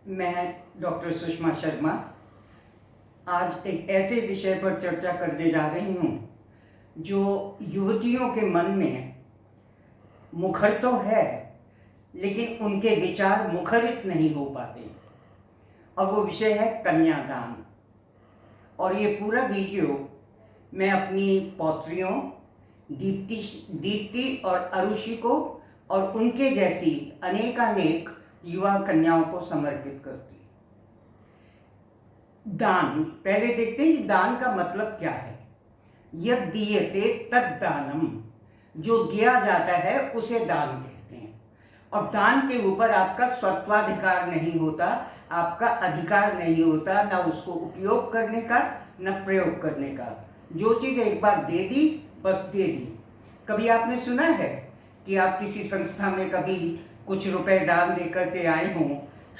मैं डॉक्टर सुषमा शर्मा आज एक ऐसे विषय पर चर्चा करने जा रही हूँ जो युवतियों के मन में मुखर तो है, लेकिन उनके विचार मुखरित नहीं हो पाते। और वो विषय है कन्यादान। और ये पूरा वीडियो मैं अपनी पौत्रियों दीप्ति और अरुषि को और उनके जैसी अनेकानेक युवा कन्याओं को समर्पित करती। दान, पहले देखते हैं कि दान का मतलब क्या है। यद दीयते तद दानम, जो दिया जाता है उसे दान कहते हैं। और दान के ऊपर आपका स्वत्वाधिकार नहीं होता, आपका अधिकार नहीं होता, ना उसको उपयोग करने का न प्रयोग करने का। जो चीज़ एक बार दे दी बस दे दी। कभी आपने सुना है कि आप किसी संस्था में कभी कुछ रुपए दान दे करके आए हों,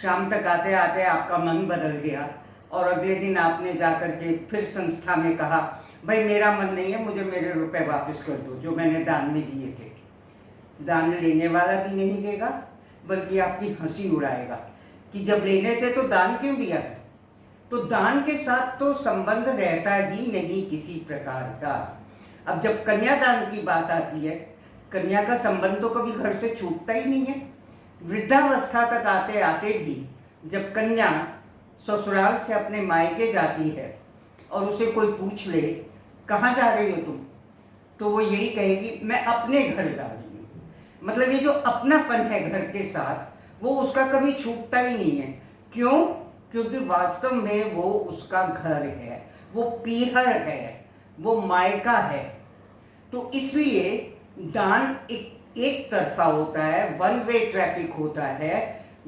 शाम तक आते आते आपका मन बदल गया और अगले दिन आपने जा कर के फिर संस्था में कहा, भाई मेरा मन नहीं है, मुझे मेरे रुपए वापस कर दो जो मैंने दान में दिए थे। दान लेने वाला भी नहीं देगा, बल्कि आपकी हंसी उड़ाएगा कि जब लेने थे तो दान क्यों दिया था। तो दान के साथ तो संबंध रहता ही नहीं किसी प्रकार का। अब जब कन्यादान की बात आती है, कन्या का संबंध तो कभी घर से छूटता ही नहीं है। वृद्धावस्था तक आते आते भी जब कन्या ससुराल से अपने मायके जाती है और उसे कोई पूछ ले कहाँ जा रही हो तुम, तो वो यही कहेगी मैं अपने घर जा रही हूँ। मतलब ये जो अपनापन है घर के साथ, वो उसका कभी छूटता ही नहीं है। क्यों? क्योंकि वास्तव में वो उसका घर है, वो पीहर है, वो मायका है। तो इसलिए दान एक तरफा होता है, वन वे ट्रैफिक होता है,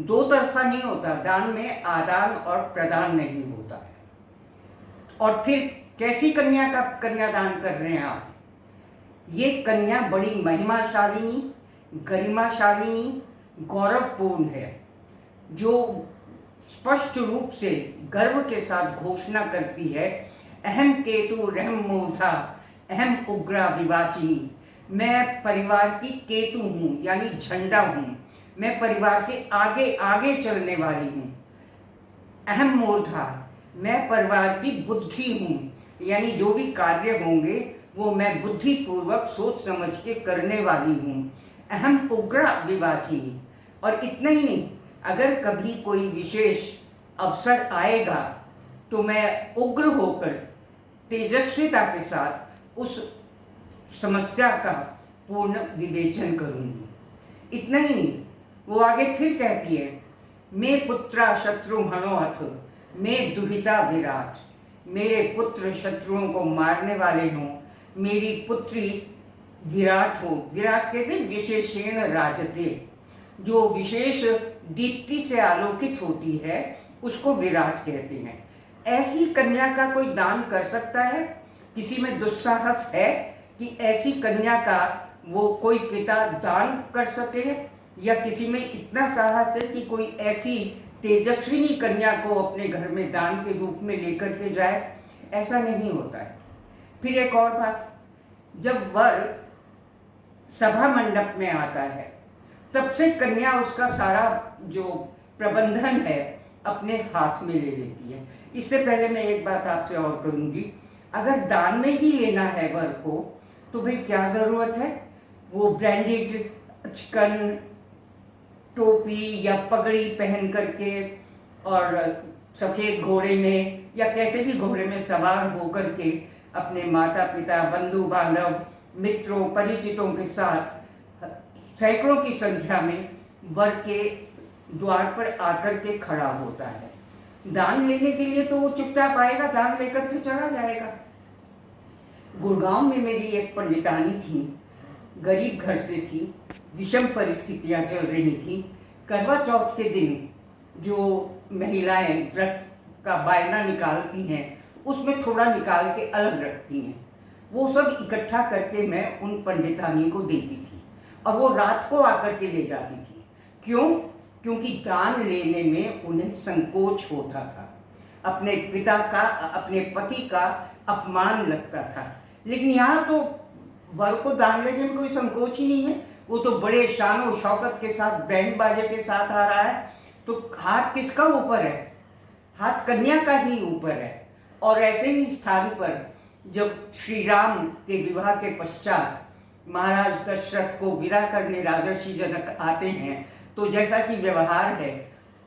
दो तरफा नहीं होता। दान में आदान और प्रदान नहीं होता है। और फिर कैसी कन्या का कन्यादान कर रहे हैं आप? ये कन्या बड़ी महिमाशालिनी, गरिमाशालिनी, गौरवपूर्ण है, जो स्पष्ट रूप से गर्व के साथ घोषणा करती है, अहम केतु रहम मूर्धा अहम उग्रा विवाचिनी। मैं परिवार की केतु हूँ, यानी झंडा हूँ। मैं परिवार के आगे आगे चलने वाली हूँ। अहम मूर्धा, मैं परिवार की बुद्धि हूँ, यानी जो भी कार्य होंगे वो मैं बुद्धिपूर्वक सोच समझ के करने वाली हूँ। अहम उग्र विवाचिनी। और इतना ही नहीं, अगर कभी कोई विशेष अवसर आएगा तो मैं उग्र होकर तेजस्विता के साथ उस समस्या का पूर्ण विवेचन करूँगी। इतना ही नहीं, वो आगे फिर कहती है, मैं पुत्रा शत्रु हनोहथ मैं दुहिता विराट। मेरे पुत्र शत्रुओं को मारने वाले हों, मेरी पुत्री विराट हो। विराट कहते हैं विशेषण राजते, जो विशेष दीप्ति से आलोकित होती है उसको विराट कहते हैं। ऐसी कन्या का कोई दान कर सकता है? किसी में दुस्साहस है कि ऐसी कन्या का वो कोई पिता दान कर सके? या किसी में इतना साहस है कि कोई ऐसी तेजस्विनी कन्या को अपने घर में दान के रूप में लेकर के जाए? ऐसा नहीं होता है। फिर एक और बात, जब वर सभा मंडप में आता है तब से कन्या उसका सारा जो प्रबंधन है अपने हाथ में ले लेती है। इससे पहले मैं एक बात आपसे और करूँगी, अगर दान में ही लेना है वर को तो भाई क्या ज़रूरत है वो ब्रांडेड चिकन टोपी या पगड़ी पहन करके और सफ़ेद घोड़े में या कैसे भी घोड़े में सवार होकर के अपने माता पिता, बंधु बांधव, मित्रों, परिचितों के साथ सैकड़ों की संख्या में वर के द्वार पर आकर के खड़ा होता है। दान लेने के लिए तो वो चुपचाप आएगा, दान लेकर के चला जाएगा। गुड़गांव में मेरी एक पंडितानी थी, गरीब घर से थी, विषम परिस्थितियां चल रही थी। करवा चौथ के दिन जो महिलाएं व्रत का बायना निकालती हैं उसमें थोड़ा निकाल के अलग रखती हैं, वो सब इकट्ठा करके मैं उन पंडितानी को देती थी और वो रात को आकर के ले जाती थी। क्यों? क्योंकि दान लेने में उन्हें संकोच होता था, अपने पिता का, अपने पति का अपमान लगता था। लेकिन यहाँ तो वर को दान लेने में कोई संकोच ही नहीं है। वो तो बड़े शान और शौकत के साथ बैंड बाजे के साथ आ रहा है, तो हाथ किसका ऊपर है? हाथ कन्या का ही ऊपर है। और ऐसे ही स्थान पर जब श्री राम के विवाह के पश्चात महाराज दशरथ को विदा करने राजर्षि जनक आते हैं, तो जैसा कि व्यवहार है,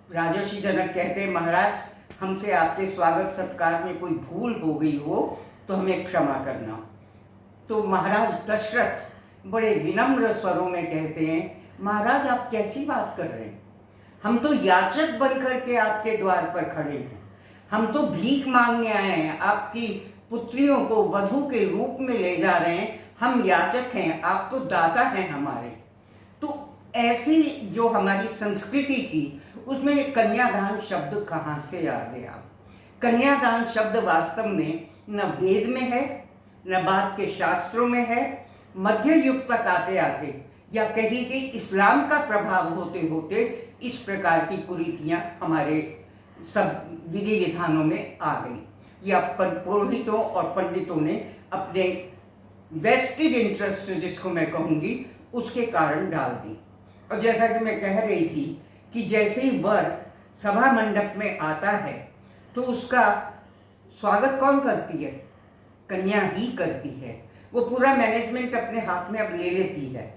राजर्षि जनक कहते हैं महाराज हमसे आपके स्वागत सत्कार में कोई भूल हो गई हो तो हमें क्षमा करना। तो महाराज दशरथ बड़े विनम्र स्वरों में कहते हैं महाराज आप कैसी बात कर रहे हैं, हम तो याचक बनकर के आपके द्वार पर खड़े हैं, हम तो भीख मांगने आए हैं, आपकी पुत्रियों को वधू के रूप में ले जा रहे हैं, हम याचक हैं, आप तो दाता हैं हमारे। तो ऐसी जो हमारी संस्कृति थी उसमें ये कन्यादान शब्द कहाँ से आ गया? कन्यादान शब्द वास्तव में न वेद में है, न बाद के शास्त्रों में है। मध्य युग तक आते आते या कहीं कि इस्लाम का प्रभाव होते होते इस प्रकार की कुरीतियाँ हमारे सब विधि विधानों में आ गई, या पुरोहितों और पंडितों ने अपने वेस्टेड इंटरेस्ट जिसको मैं कहूँगी उसके कारण डाल दी। और जैसा कि मैं कह रही थी कि जैसे ही वर सभा मंडप में आता है तो उसका स्वागत कौन करती है? कन्या ही करती है। वो पूरा मैनेजमेंट अपने हाथ में अब ले लेती है।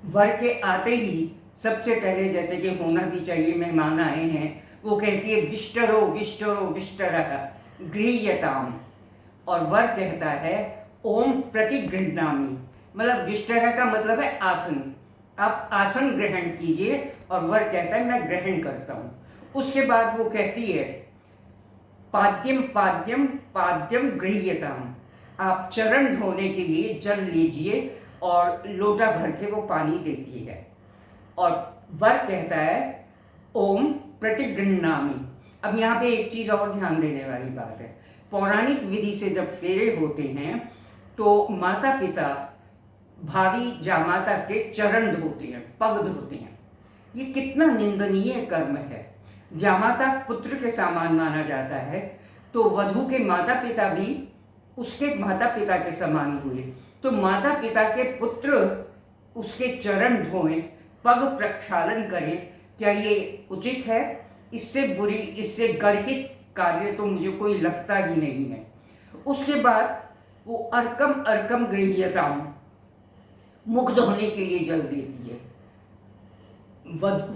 वर के आते ही सबसे पहले, जैसे कि होना भी चाहिए, मेहमान आए हैं, वो कहती है विष्टरो विष्टरो विष्टरः गृह्यताम, और वर कहता है ओम प्रतिगृह्णामि। मतलब विष्टरः का मतलब है आसन, आप आसन ग्रहण कीजिए, और वर कहता है मैं ग्रहण करता हूँ। उसके बाद वो कहती है पाद्यम पाद्यम पाद्यम गृह्यताम, आप चरण धोने के लिए जल लीजिए, और लोटा भर के वो पानी देती है। और वर कहता है ओम प्रतिगृह्णामि। अब यहाँ पे एक चीज़ और ध्यान देने वाली बात है, पौराणिक विधि से जब फेरे होते हैं तो माता पिता भावी जामाता के चरण धोते हैं, पग धोते हैं। ये कितना निंदनीय कर्म है। जामाता पुत्र के समान माना जाता है, तो वधू के माता पिता भी उसके माता पिता के समान हुए, तो माता पिता के पुत्र उसके चरण धोएं, पग प्रक्षालन करें, क्या ये उचित है? इससे बुरी, इससे गर्हित कार्य तो मुझे कोई लगता ही नहीं है। उसके बाद वो अर्कम अर्कम गृह्यताम, मुख धोने के लिए जल देती है।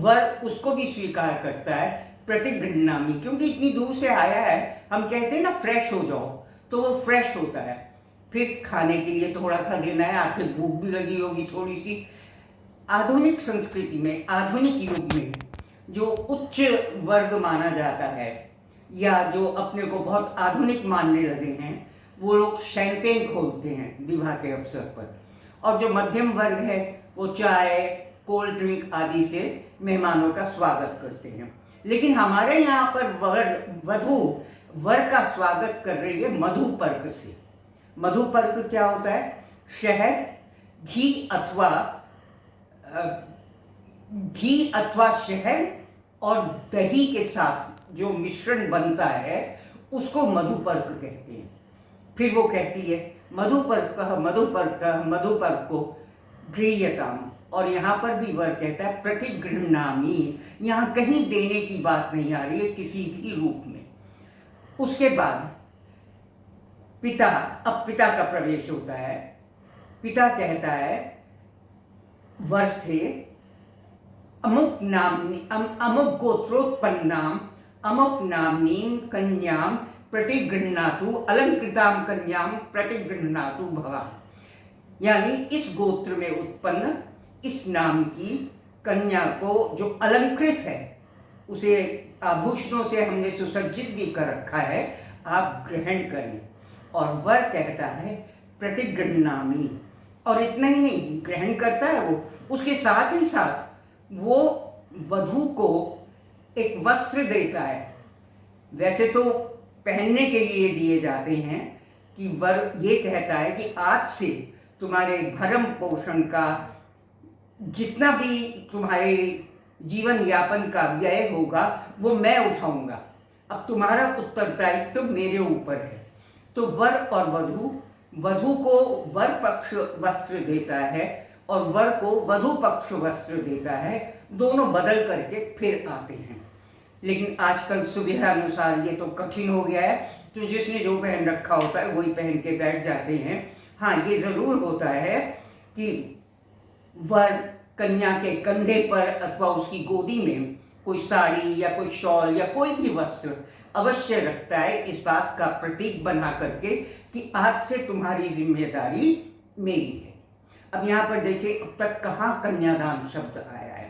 वर उसको भी स्वीकार करता है प्रतिगृह्णामि, क्योंकि इतनी दूर से आया है, हम कहते हैं ना फ्रेश हो जाओ, तो वो फ्रेश होता है। फिर खाने के लिए थोड़ा सा देना है, आखिर भूख भी लगी होगी थोड़ी सी। आधुनिक संस्कृति में, आधुनिक युग में जो उच्च वर्ग माना जाता है या जो अपने को बहुत आधुनिक मानने लगे हैं, वो लोग शैंपेन खोलते हैं विवाह के अवसर पर, और जो मध्यम वर्ग है वो चाय कोल्ड ड्रिंक आदि से मेहमानों का स्वागत करते हैं। लेकिन हमारे यहाँ पर वधू वर का स्वागत कर रही है मधुपर्क से। मधुपर्क क्या होता है? शहद, घी अथवा शहद और दही के साथ जो मिश्रण बनता है उसको मधुपर्क कहते हैं। फिर वो कहती है मधुपर्क मधुपर्क मधुपर्क को गृह्यताम, और यहाँ पर भी वर कहता है प्रतिगृह्णामि। यहाँ कहीं देने की बात नहीं आ रही है किसी भी रूप में। उसके बाद पिता, अब पिता का प्रवेश होता है। पिता कहता है वर से अमुक नामनी अमुक गोत्रोत्पन्नाम अमुक नामनीम कन्याम प्रतिगृह्णातु अलंकृताम कन्याम प्रतिगृह्णातु भवा। यानी इस गोत्र में उत्पन्न इस नाम की कन्या को जो अलंकृत है, उसे आभूषणों से हमने सुसज्जित भी कर रखा है, आप ग्रहण करें। और वर कहता है प्रतिगृह्णामि, और इतना ही नहीं, ग्रहण करता है वो, उसके साथ ही साथ वो वधू को एक वस्त्र देता है। वैसे तो पहनने के लिए दिए जाते हैं, कि वर ये कहता है कि आज से तुम्हारे भरण पोषण का जितना भी तुम्हारे जीवन यापन का व्यय होगा वो मैं उठाऊंगा, अब तुम्हारा उत्तरदायित्व तो मेरे ऊपर है। तो वर और वधू को वर पक्ष वस्त्र देता है और वर को वधू पक्ष वस्त्र देता है, दोनों बदल करके फिर आते हैं। लेकिन आजकल सुविधा अनुसार ये तो कठिन हो गया है, तो जिसने जो पहन रखा होता है वही पहन के बैठ जाते हैं। हाँ, ये ज़रूर होता है कि वर कन्या के कंधे पर अथवा उसकी गोदी में कोई साड़ी या कोई शॉल या कोई भी वस्त्र अवश्य रखता है, इस बात का प्रतीक बना करके कि आज से तुम्हारी जिम्मेदारी मेरी है। अब यहाँ पर देखिए, अब तक कहाँ कन्यादान शब्द आया है?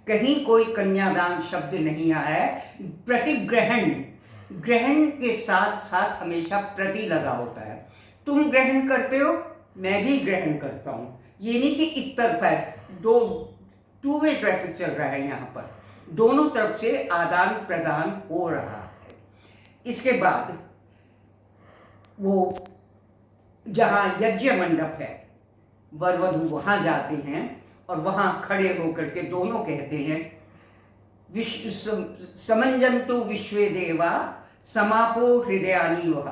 कहीं कोई कन्यादान शब्द नहीं आया है। प्रतिग्रहण, ग्रहण के साथ साथ हमेशा प्रति लगा होता है। तुम ग्रहण करते हो, मैं भी ग्रहण करता हूँ। ये नहीं कि एक तरफा है, टू वे ट्रैफिक चल रहा है यहाँ पर, दोनों तरफ से आदान प्रदान हो रहा है। इसके बाद वो जहाँ यज्ञ मंडप है, वर वधू वहाँ जाते हैं और वहाँ खड़े होकर के दोनों कहते हैं, समंजन्तु विश्वे देवा समापो हृदयानि वह,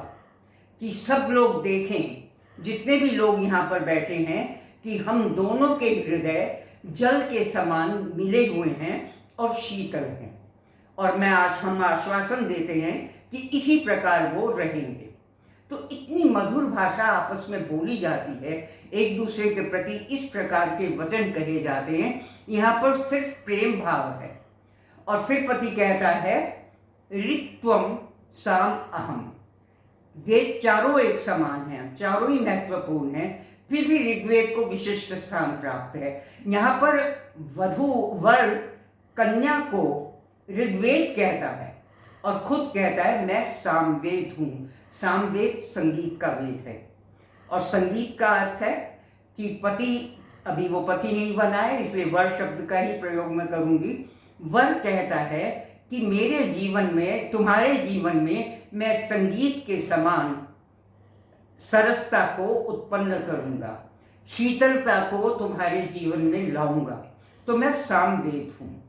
कि सब लोग देखें, जितने भी लोग यहाँ पर बैठे हैं, कि हम दोनों के हृदय जल के समान मिले हुए हैं और शीतल हैं। और हम आश्वासन देते हैं कि इसी प्रकार वो रहेंगे। तो इतनी मधुर भाषा आपस में बोली जाती है, एक दूसरे के प्रति इस प्रकार के वचन कहे जाते हैं, यहाँ पर सिर्फ प्रेम भाव है। और फिर पति कहता है, ऋक्त्वम साम अहम। वे चारों एक समान हैं, चारों ही महत्वपूर्ण हैं, फिर भी ऋग्वेद को विशिष्ट स्थान प्राप्त है। यहाँ पर वर कन्या को ऋग्वेद कहता है और खुद कहता है, मैं सामवेद हूँ। सामवेद संगीत का वेद है, और संगीत का अर्थ है कि पति, अभी वो पति नहीं बना है इसलिए वर शब्द का ही प्रयोग मैं करूँगी। वर कहता है कि मेरे जीवन में, तुम्हारे जीवन में मैं संगीत के समान सरसता को उत्पन्न करूँगा, शीतलता को तुम्हारे जीवन में लाऊंगा। तो मैं सामवेद हूँ।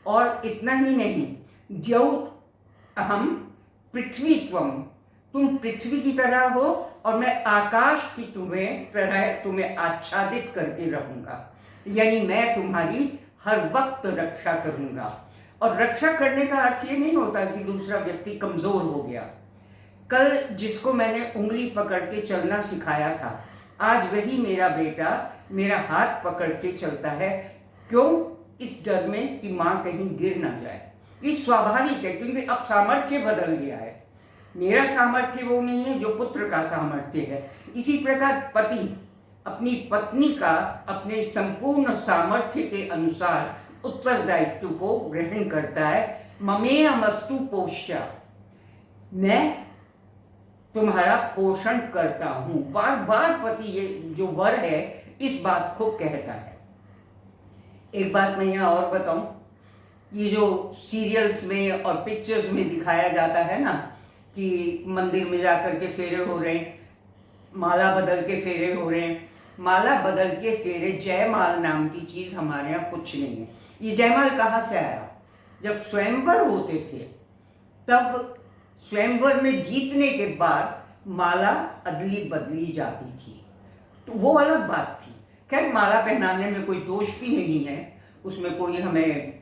और इतना ही नहीं, द्यौ अहम पृथ्वीत्वम, तुम पृथ्वी की तरह हो और मैं आकाश की तुम्हें आच्छादित करके रहूँगा। यानी मैं तुम्हारी हर वक्त रक्षा करूँगा। और रक्षा करने का अर्थ ये नहीं होता कि दूसरा व्यक्ति कमज़ोर हो गया। कल जिसको मैंने उंगली पकड़ के चलना सिखाया था, आज वही मेरा बेटा मेरा हाथ पकड़ के चलता है। क्यों? इस डर में कि माँ कहीं गिर ना जाए। ये स्वाभाविक है, क्योंकि अब सामर्थ्य बदल गया है। मेरा सामर्थ्य वो नहीं है जो पुत्र का सामर्थ्य है। इसी प्रकार पति अपनी पत्नी का अपने संपूर्ण सामर्थ्य के अनुसार उत्तरदायित्व को ग्रहण करता है। ममेयमस्तु पोष्य, मैं तुम्हारा पोषण करता हूँ। बार बार पति, ये जो वर है, इस बात को कहता है। एक बात मैं यहाँ और बताऊँ, ये जो सीरियल्स में और पिक्चर्स में दिखाया जाता है ना कि मंदिर में जाकर के फेरे हो रहे हैं, माला बदल के फेरे हो रहे हैं। माला बदल के फेरे, जयमाल नाम की चीज़ हमारे यहाँ कुछ नहीं है। ये जयमाल कहाँ से आया? जब स्वयंवर होते थे तब स्वयंवर में जीतने के बाद माला अदली बदली जाती थी, तो वो अलग बात थी। खैर, माला पहनाने में कोई दोष भी नहीं है, उसमें कोई हमें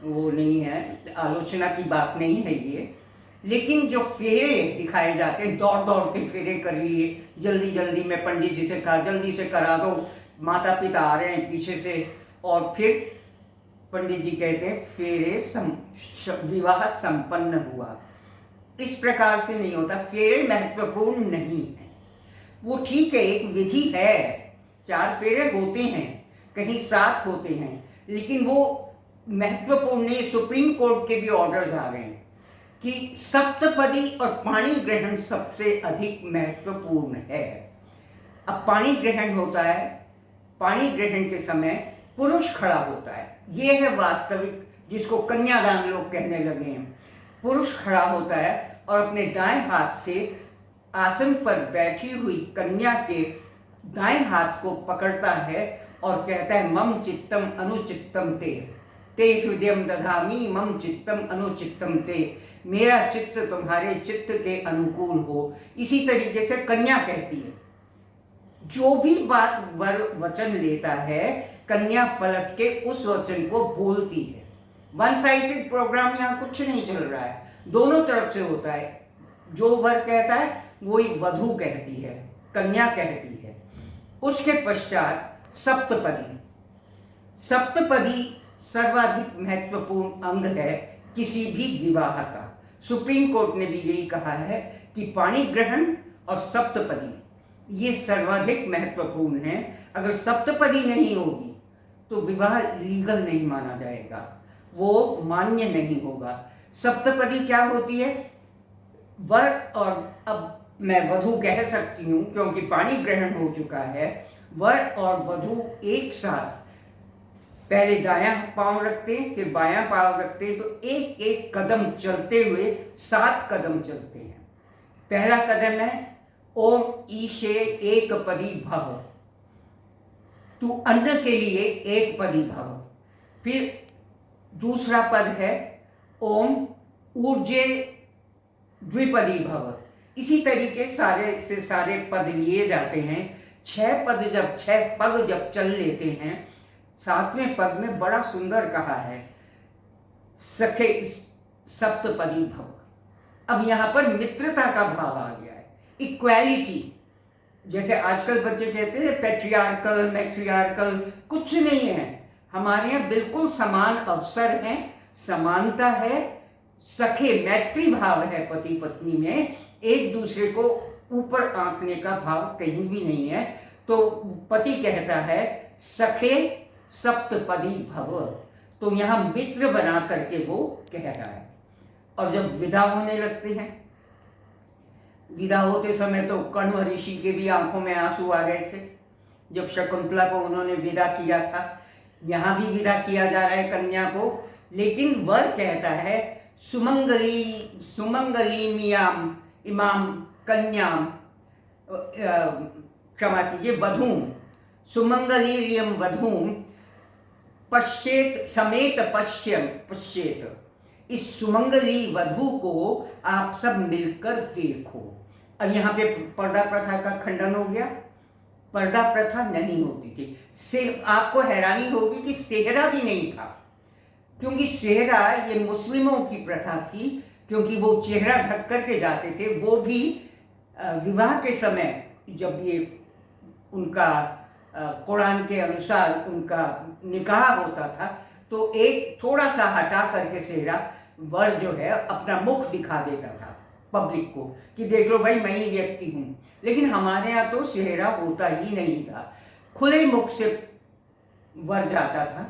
वो नहीं है, आलोचना की बात नहीं है ये। लेकिन जो फेरे दिखाए जाते हैं, दौड़ दौड़ के फेरे कर लिए, जल्दी जल्दी में पंडित जी से कहा जल्दी से करा दो, माता पिता आ रहे हैं पीछे से, और फिर पंडित जी कहते हैं फेरे विवाह संपन्न हुआ। इस प्रकार से नहीं होता। फेरे महत्वपूर्ण नहीं है, वो ठीक है, एक विधि है, 4 फेरे होते हैं, कहीं 7 होते हैं, लेकिन वो महत्वपूर्ण नहीं। सुप्रीम कोर्ट के भी ऑर्डर्स आ गए हैं कि सप्तपदी और पाणी ग्रहण सबसे अधिक महत्वपूर्ण है। अब पाणी ग्रहण होता है, पाणी ग्रहण के समय पुरुष खड़ा होता है, ये है वास्तविक, जिसको कन्यादान लोग कहने लगे हैं। पुरुष खड़ा होता है और अपने दाएं हाथ से आसन पर बैठी हुई कन्या के दाएं हाथ को पकड़ता है और कहता है, मम चित्तम अनुचित्तम ते, ते हृदयम दधामी मम चित्तम अनुचित्तम ते, मेरा चित्त तुम्हारे चित्त के अनुकूल हो। इसी तरीके से कन्या कहती है, जो भी बात वर वचन लेता है, कन्या पलट के उस वचन को बोलती है। वन साइडेड प्रोग्राम यहाँ कुछ नहीं चल रहा है, दोनों तरफ से होता है। जो वर कहता है वही वधू कहती है, कन्या कहती है। उसके पश्चात सप्तपदी। सप्तपदी सर्वाधिक महत्वपूर्ण अंग है किसी भी विवाह का। सुप्रीम कोर्ट ने भी यही कहा है कि पाणी ग्रहण और सप्तपदी ये सर्वाधिक महत्वपूर्ण है। अगर सप्तपदी नहीं होगी तो विवाह लीगल नहीं माना जाएगा, वो मान्य नहीं होगा। सप्तपदी क्या होती है? वर, और अब मैं वधू कह सकती हूँ क्योंकि पाणी ग्रहण हो चुका है। वर और वधू एक साथ पहले दायां पांव रखते हैं, फिर बायां पांव रखते हैं, तो एक एक कदम चलते हुए 7 कदम चलते हैं। पहला कदम है ओम ईशे एक पदी भव, तू अन्न के लिए एक पदी भव। फिर दूसरा पद है ओम ऊर्जे द्विपदी भव। इसी तरीके सारे से सारे पद लिए जाते हैं। 6 पग जब चल लेते हैं, 7वें पद में बड़ा सुंदर कहा है सखे सप्तपदी भव। अब यहाँ पर मित्रता का भाव आ गया है, इक्वालिटी। जैसे आजकल बच्चे कहते हैं पैट्रियार्कल मैट्रियार्कल, कुछ नहीं है। हमारे यहाँ बिल्कुल समान अवसर हैं, समानता है, सखे मैत्री भाव है पति पत्नी में, एक दूसरे को ऊपर आंकने का भाव कहीं भी नहीं है। तो पति कहता है सखे सप्तपदी भव, तो यहाँ मित्र बना करके वो कह रहा है। और जब विदा होने लगते हैं, विदा होते समय तो कण्व ऋषि के भी आंखों में आंसू आ गए थे जब शकुंतला को उन्होंने विदा किया था। यहाँ भी विदा किया जा रहा है कन्या को, लेकिन वर कहता है सुमंगली मियाम इमाम कन्याम, क्षमा कीजिए, वधूम, सुमंगलीरियम वधूम पश्येत समेत पश्येत। इस सुमंगली वधू को आप सब मिलकर देखो। और यहाँ पे पर्दा प्रथा का खंडन हो गया। पर्दा प्रथा नहीं होती थी। सिर्फ आपको हैरानी होगी कि सेहरा भी नहीं था, क्योंकि सेहरा ये मुस्लिमों की प्रथा थी, क्योंकि वो चेहरा ढक करके जाते थे। वो भी विवाह के समय जब ये उनका कुरान के अनुसार उनका निकाह होता था, तो एक थोड़ा सा हटा करके सेहरा वर जो है अपना मुख दिखा देता था पब्लिक को कि देख लो भाई मैं ही व्यक्ति हूँ। लेकिन हमारे यहाँ तो सेहरा होता ही नहीं था, खुले मुख से वर जाता था।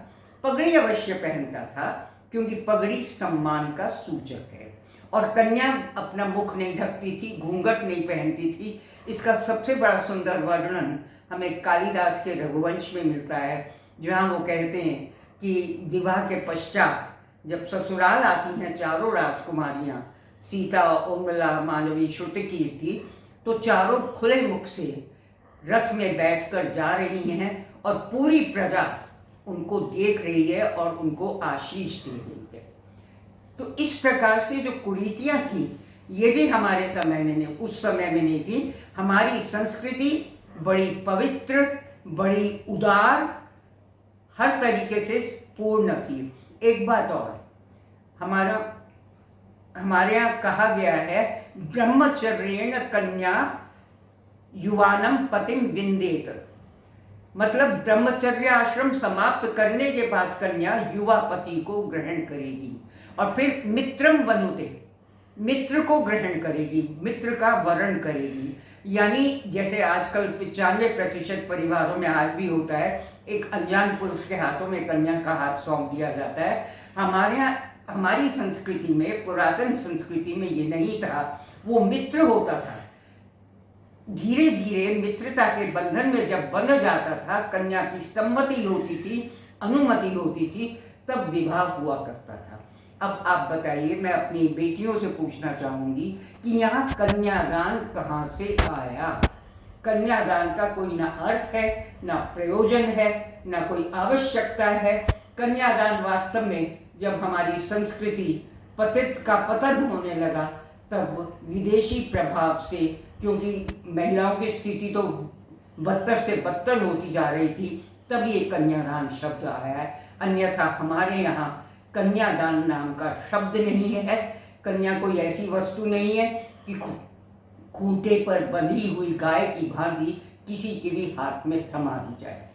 पगड़ी अवश्य पहनता था क्योंकि पगड़ी सम्मान का सूचक है। और कन्या अपना मुख नहीं ढकती थी, घूंघट नहीं पहनती थी। इसका सबसे बड़ा सुंदर वर्णन हमें कालिदास के रघुवंश में मिलता है, जहाँ वो कहते हैं कि विवाह के पश्चात जब ससुराल आती हैं चारों राजकुमारियाँ, सीता, उर्मिला, मानवी, श्रुतकीर्ति, तो चारों खुले मुख से रथ में बैठकर जा रही हैं और पूरी प्रजा उनको देख रही है और उनको आशीष दे रही है। तो इस प्रकार से जो कुरीतियाँ थी ये भी हमारे समय में नहीं, उस समय में नहीं थी। हमारी संस्कृति बड़ी पवित्र, बड़ी उदार, हर तरीके से पूर्ण थी। एक बात और, हमारे यहाँ कहा गया है ब्रह्मचर्येण कन्या युवानम पतिम विंदेत। मतलब ब्रह्मचर्य आश्रम समाप्त करने के बाद कन्या युवा पति को ग्रहण करेगी और फिर मित्रम वनुते, मित्र को ग्रहण करेगी, मित्र का वरण करेगी। यानी जैसे आजकल 95% परिवारों में आज भी होता है, एक अनजान पुरुष के हाथों में कन्या का हाथ सौंप दिया जाता है। हमारे यहाँ, हमारी संस्कृति में, पुरातन संस्कृति में ये नहीं था। वो मित्र होता था। धीरे धीरे मित्रता के बंधन में जब बंध जाता था, कन्या की सम्मति होती थी, अनुमति होती थी, तब विवाह हुआ करता था। अब आप बताइए, मैं अपनी बेटियों से पूछना चाहूँगी कि यहाँ कन्यादान कहाँ से आया? कन्यादान का कोई ना अर्थ है, ना प्रयोजन है, ना कोई आवश्यकता है। कन्यादान वास्तव में जब हमारी संस्कृति पतित का पतन होने लगा, तब विदेशी प्रभाव से, क्योंकि महिलाओं की स्थिति तो बदतर से बदतर होती जा रही थी, तब ये कन्यादान शब्द आया है। अन्यथा हमारे यहाँ कन्यादान नाम का शब्द नहीं है। कन्या कोई ऐसी वस्तु नहीं है कि खूंटे पर बंधी हुई गाय की भांति किसी के भी हाथ में थमा दी जाए।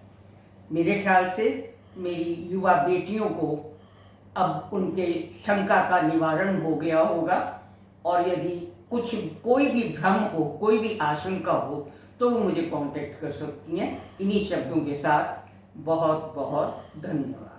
मेरे ख्याल से मेरी युवा बेटियों को अब उनके शंका का निवारण हो गया होगा, और यदि कोई भी भ्रम हो, कोई भी आशंका हो, तो वो मुझे कांटेक्ट कर सकती हैं। इन्हीं शब्दों के साथ बहुत बहुत धन्यवाद।